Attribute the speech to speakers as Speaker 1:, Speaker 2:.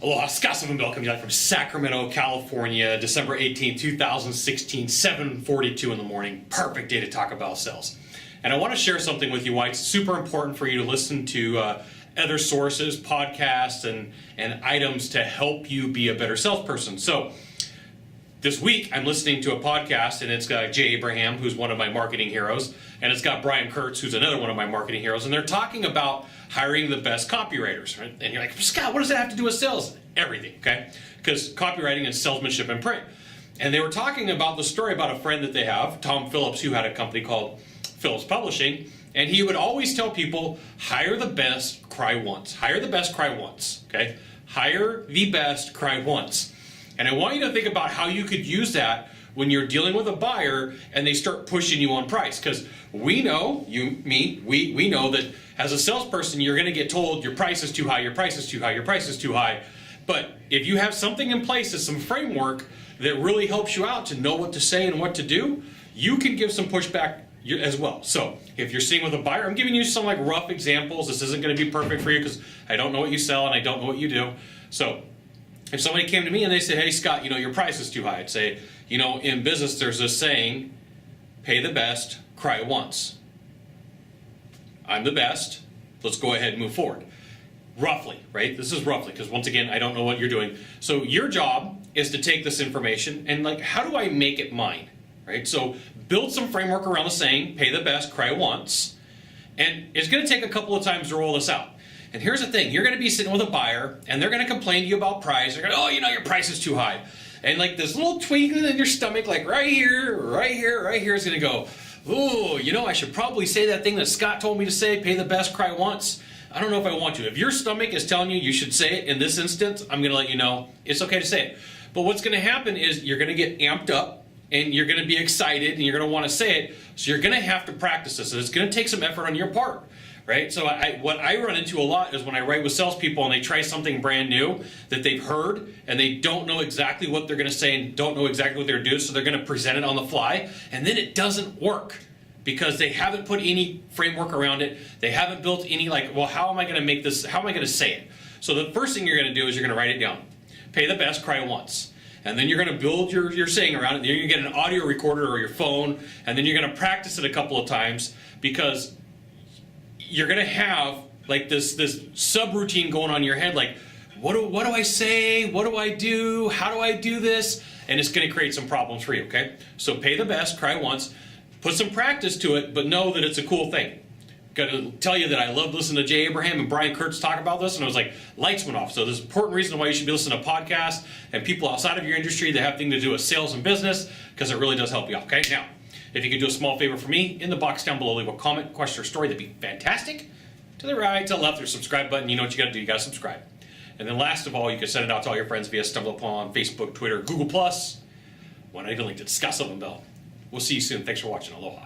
Speaker 1: Aloha, Scott Sylvan Bell coming out from Sacramento, California, December 18th, 2016, 7:42 in the morning. Perfect day to talk about sales. And I want to share something with you why it's super important for you to listen to other sources, podcasts, and items to help you be a better salesperson. So this week, I'm listening to a podcast, and it's got Jay Abraham, who's one of my marketing heroes, and it's got Brian Kurtz, who's another one of my marketing heroes, and they're talking about hiring the best copywriters, right? And you're like, Scott, what does that have to do with sales? Everything, okay? Because copywriting is salesmanship in print. And they were talking about the story about a friend that they have, Tom Phillips, who had a company called Phillips Publishing, and he would always tell people, hire the best, cry once. Hire the best, cry once, okay? Hire the best, cry once. And I want you to think about how you could use that when you're dealing with a buyer and they start pushing you on price. Because we know, we know that as a salesperson, you're going to get told your price is too high, your price is too high, your price is too high. But if you have something in place, as some framework that really helps you out to know what to say and what to do, you can give some pushback as well. So if you're sitting with a buyer, I'm giving you some like rough examples. This isn't going to be perfect for you because I don't know what you sell and I don't know what you do. So if somebody came to me and they say, hey, Scott, your price is too high, I'd say, in business, there's this saying, pay the best, cry once. I'm the best. Let's go ahead and move forward. Roughly, right? This is roughly, because once again, I don't know what you're doing. So your job is to take this information and how do I make it mine, right? So build some framework around the saying, pay the best, cry once. And it's going to take a couple of times to roll this out. And here's the thing, you're going to be sitting with a buyer and they're going to complain to you about price. They're going to, your price is too high. And this little twinkling in your stomach, right here is going to go, ooh, I should probably say that thing that Scott told me to say, pay the best, cry once. I don't know if I want to. If your stomach is telling you should say it in this instance, I'm going to let you know it's okay to say it. But what's going to happen is you're going to get amped up and you're going to be excited and you're going to want to say it. So you're going to have to practice this. And it's going to take some effort on your part. Right? So what I run into a lot is when I write with salespeople and they try something brand new that they've heard and they don't know exactly what they're going to say and don't know exactly what they're doing, so they're going to present it on the fly, and then it doesn't work because they haven't put any framework around it. They haven't built any how am I going to make this, how am I going to say it? So the first thing you're going to do is you're going to write it down. Pay the best, cry once. And then you're going to build your saying around it. Then you're going to get an audio recorder or your phone, and then you're going to practice it a couple of times because you're going to have this subroutine going on in your head, what do I say? What do I do? How do I do this? And it's going to create some problems for you, okay? So pay the best, cry once, put some practice to it, but know that it's a cool thing. Got to tell you that I love listening to Jay Abraham and Brian Kurtz talk about this, and I was like, lights went off. So there's an important reason why you should be listening to podcasts and people outside of your industry that have things to do with sales and business, because it really does help you out, okay? Now, if you could do a small favor for me, in the box down below, leave a comment, question, or story. That'd be fantastic. To the right, to the left, there's a subscribe button. You know what you got to do. You got to subscribe. And then last of all, you can send it out to all your friends via StumbleUpon, Facebook, Twitter, Google+. Why not even link to Scott Sylvan Bell. We'll see you soon. Thanks for watching. Aloha.